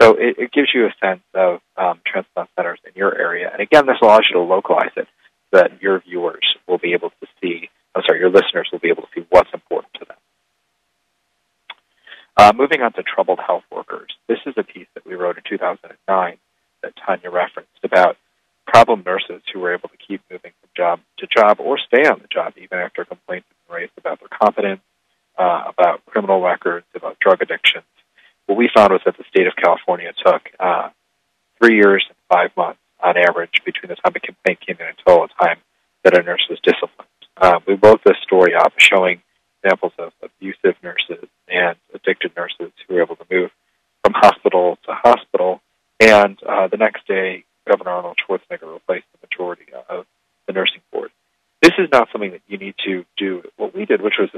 So it gives you a sense of transplant centers in your area. And again, this allows you to localize it so that your viewers will be able to see, your listeners will be able to see what's important to them. Moving on to troubled health workers. This is a piece that we wrote in 2009 that Tanya referenced about problem nurses who were able to keep moving from job to job or stay on the job even after complaints have been raised about their competence, about criminal records, about drug addictions. What we found was that the state of California took 3 years and 5 months on average between the time a complaint came in until the time that a nurse was disciplined. We wrote this story up showing examples of abusive nurses and addicted nurses who were able to move from hospital to hospital, and the next day, Governor Arnold Schwarzenegger replaced the majority of the nursing board. This is not something that you need to do what we did, which was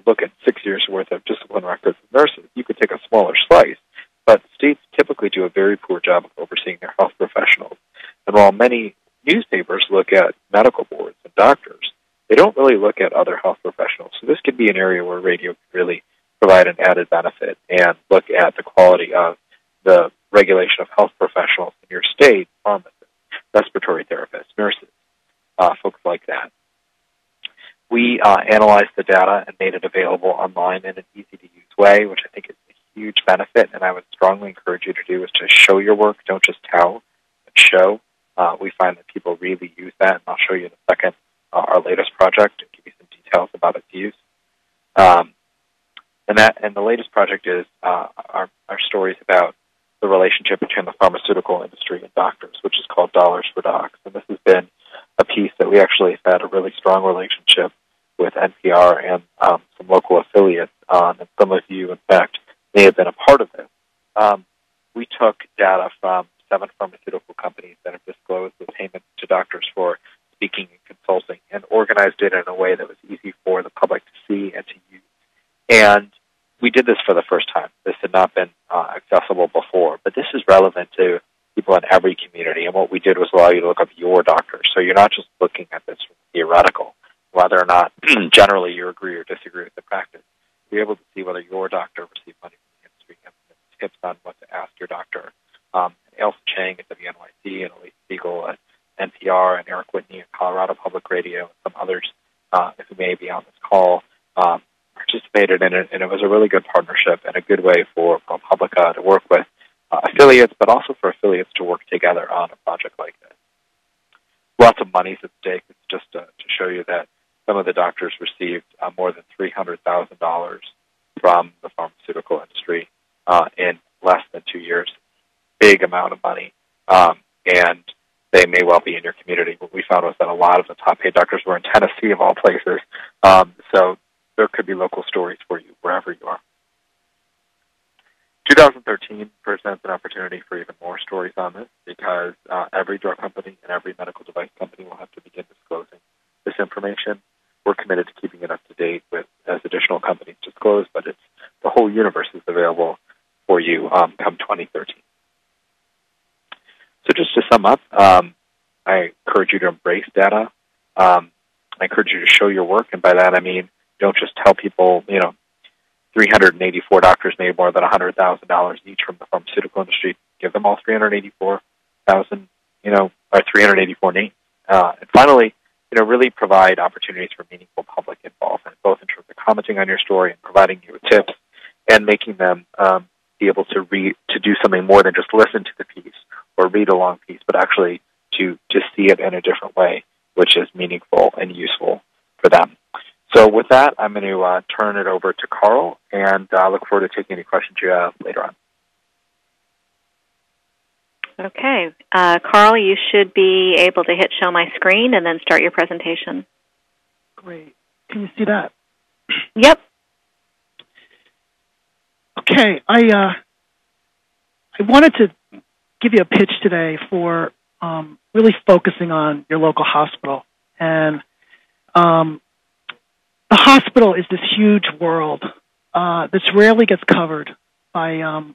look at 6 years' worth of discipline records of nurses. You could take a smaller slice, but states typically do a very poor job of overseeing their health professionals. And while many newspapers look at medical boards and doctors, they don't really look at other health professionals. So this could be an area where radio can really provide an added benefit and look at the quality of the regulation of health professionals in your state, pharmacists, respiratory therapists, nurses, folks like that. We analyzed the data and made it available online in an easy-to-use way, which I think is a huge benefit, and I would strongly encourage you to do, is to show your work. Don't just tell, but show. We find that people really use that, and I'll show you in a second our latest project and give you some details about its use. And the latest project is our stories about the relationship between the pharmaceutical industry and doctors, which is called Dollars for Docs. And this has been a piece that we actually have had a really strong relationship with NPR and some local affiliates on, and some of you, in fact, may have been a part of this. We took data from 7 pharmaceutical companies that have disclosed the payments to doctors for speaking and consulting and organized it in a way that was easy for the public to see and to use. And we did this for the first time. This had not been accessible before, but this is relevant to people in every community. And what we did was allow you to look up your doctor. So you're not just looking at this from theoretical, whether or not generally you agree or disagree with the practice. You're able to see whether your doctor received money from the industry and tips on what to ask your doctor. Elsa Chang at WNYC and Elise Siegel at NPR and Eric Whitney at Colorado Public Radio and some others who may be on this call participated in it, and it was a really good partnership and a good way for ProPublica to work with affiliates, but also for affiliates to work together on a project like this. Lots of money's at stake. It's just to show you that some of the doctors received more than $300,000 from the pharmaceutical industry in less than 2 years. Big amount of money, and they may well be in your community. What we found was that a lot of the top-paid doctors were in Tennessee, of all places, so there could be local stories for you wherever you are. 2013 presents an opportunity for even more stories on this, because every drug company and every medical device company will have to begin disclosing this information. We're committed to keeping it up to date with as additional companies disclose, but the whole universe is available for you come 2013. So just to sum up, I encourage you to embrace data. I encourage you to show your work, and by that I mean don't just tell people, 384 doctors made more than $100,000 each from the pharmaceutical industry. Give them all 384,000, or 384 names. And finally, really provide opportunities for meaningful public involvement, both in terms of commenting on your story and providing you with tips, and making them be able to do something more than just listen to the piece or read a long piece, but actually to see it in a different way, which is meaningful and useful for them. So with that, I'm going to turn it over to Carl, and look forward to taking any questions you have later on. Okay. Carl, you should be able to hit show my screen and then start your presentation. Great. Can you see that? Yep. Okay. I wanted to give you a pitch today for really focusing on your local hospital. And the hospital is this huge world that rarely gets covered by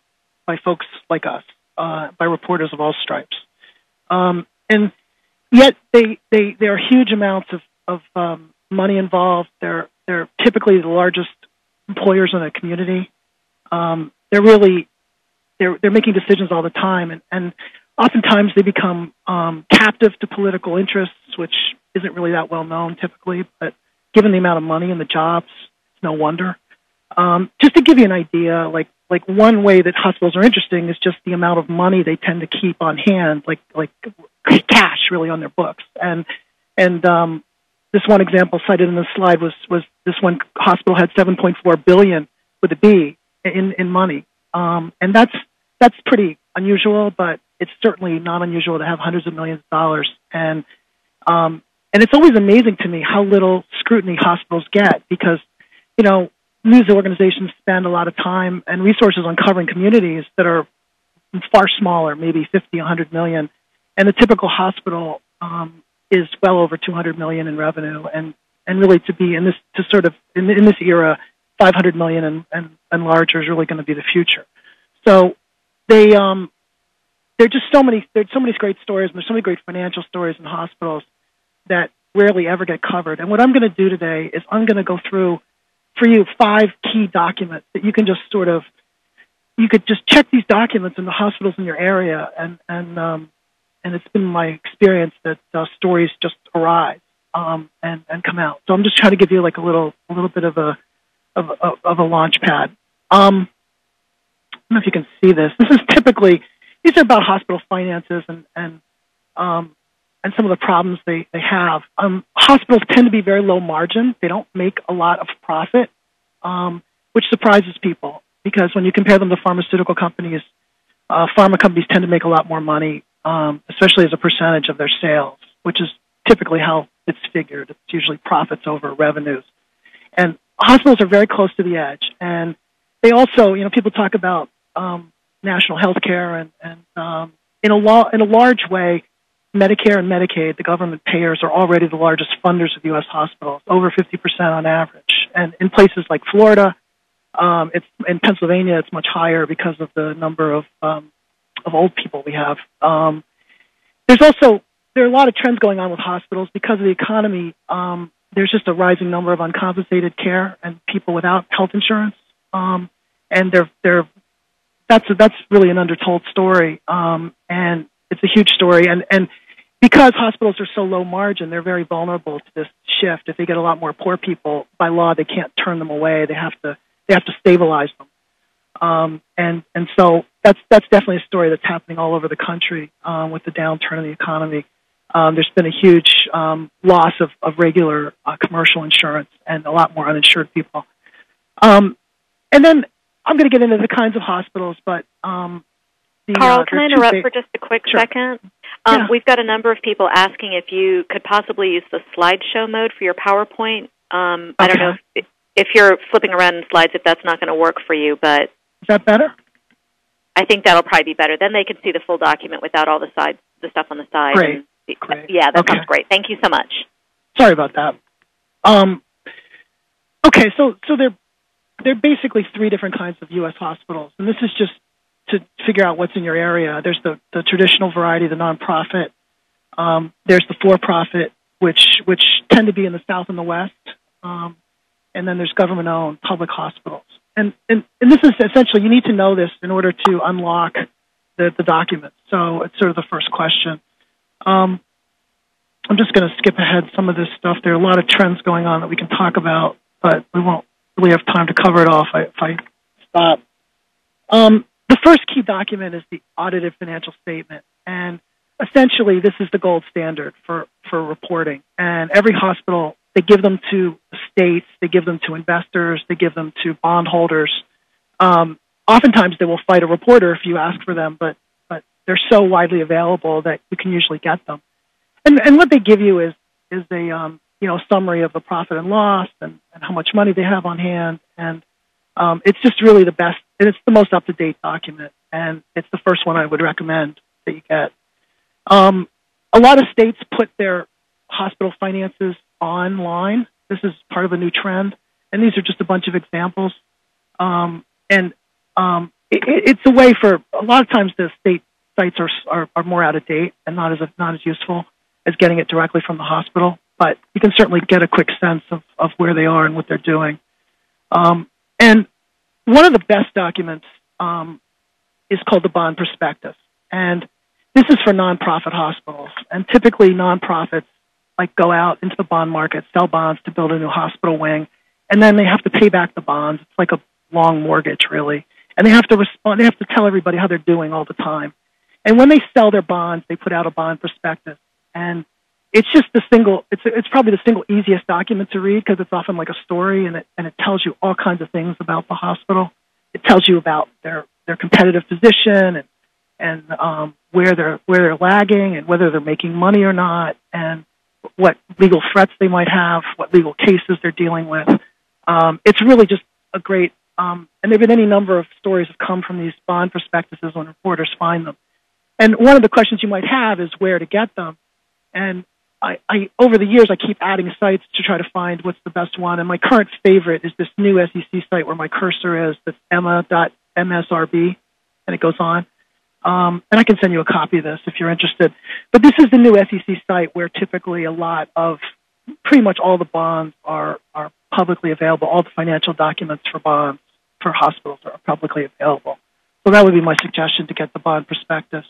folks like us, by reporters of all stripes. And yet there are huge amounts of money involved. They're typically the largest employers in a community. They're really they're making decisions all the time, and oftentimes they become captive to political interests, which isn't really that well known typically, but given the amount of money and the jobs, it's no wonder. Just to give you an idea, like one way that hospitals are interesting is just the amount of money they tend to keep on hand, like cash really on their books. And this one example cited in the slide was this one hospital had $7.4 billion with a B in money, and that's pretty unusual, but it's certainly not unusual to have hundreds of millions of dollars. And it's always amazing to me how little scrutiny hospitals get because, news organizations spend a lot of time and resources on covering communities that are far smaller, maybe 50, 100 million. And the typical hospital is well over 200 million in revenue. And really to be in this era, 500 million and larger is really going to be the future. So there are just there's so many great stories, and there's so many great financial stories in hospitals that rarely ever get covered. And what I'm going to do today is I'm going to go through for you 5 key documents that you can just you could just check these documents in the hospitals in your area, and it's been my experience that stories just arise and come out. So I'm just trying to give you like a little bit of a launch pad. I don't know if you can see this. This is these are about hospital finances and some of the problems they have. Hospitals tend to be very low margin. They don't make a lot of profit, which surprises people because when you compare them to pharmaceutical companies, pharma companies tend to make a lot more money, especially as a percentage of their sales, which is typically how it's figured. It's usually profits over revenues. And hospitals are very close to the edge. And they also, people talk about national health care and in a large way, Medicare and Medicaid, the government payers, are already the largest funders of U.S. hospitals, over 50% on average. And in places like Florida, in Pennsylvania, it's much higher because of the number of old people we have. There are a lot of trends going on with hospitals because of the economy. There's just a rising number of uncompensated care and people without health insurance, and that's really an undertold story, and it's a huge story. And because hospitals are so low margin, they're very vulnerable to this shift. If they get a lot more poor people, by law, they can't turn them away. They have to stabilize them. And so that's definitely a story that's happening all over the country with the downturn in the economy. There's been a huge loss of regular commercial insurance and a lot more uninsured people. And then I'm going to get into the kinds of hospitals, but Carl, can I interrupt for just a quick second? Yeah. We've got a number of people asking if you could possibly use the slideshow mode for your PowerPoint. I don't know if you're flipping around in slides, if that's not going to work for you, but... Is that better? I think that'll probably be better. Then they can see the full document without all the stuff on the side. Great. Yeah, that sounds great. Thank you so much. Sorry about that. Okay, so there are basically 3 different kinds of U.S. hospitals, and this is just to figure out what's in your area. There's the traditional variety, the nonprofit. There's the for-profit, which tend to be in the South and the West, and then there's government-owned public hospitals. And this is essentially, you need to know this in order to unlock the document. So it's sort of the first question. I'm just going to skip ahead some of this stuff. There are a lot of trends going on that we can talk about, but we won't really have time to cover it all if I stop. The first key document is the audited financial statement, and essentially this is the gold standard for reporting. And every hospital, they give them to states, they give them to investors, they give them to bondholders. Oftentimes they will fight a reporter if you ask for them, but they're so widely available that you can usually get them. And what they give you is a summary of the profit and loss and how much money they have on hand, and it's just really the best, and it's the most up-to-date document, and it's the first one I would recommend that you get. A lot of states put their hospital finances online. This is part of a new trend, and these are just a bunch of examples. It's a way for, a lot of times the state sites are more out of date and not as useful as getting it directly from the hospital, but you can certainly get a quick sense of where they are and what they're doing. And one of the best documents is called the bond prospectus. And this is for nonprofit hospitals. And typically nonprofits go out into the bond market, sell bonds to build a new hospital wing, and then they have to pay back the bonds. It's like a long mortgage, really. And they have to respond. They have to tell everybody how they're doing all the time. And when they sell their bonds, they put out a bond prospectus. And it's just it's probably the single easiest document to read because it's often like a story, and it tells you all kinds of things about the hospital. It tells you about their competitive position and where they're lagging and whether they're making money or not, and what legal threats they might have, what legal cases they're dealing with. It's really just a great, and there have been any number of stories have come from these bond prospectuses when reporters find them. And one of the questions you might have is where to get them. And I over the years, I keep adding sites to try to find what's the best one. And my current favorite is this new SEC site where my cursor is. That's emma.msrb, and it goes on. And I can send you a copy of this if you're interested. But this is the new SEC site where typically pretty much all the bonds are publicly available. All the financial documents for bonds for hospitals are publicly available. So that would be my suggestion, to get the bond prospectus.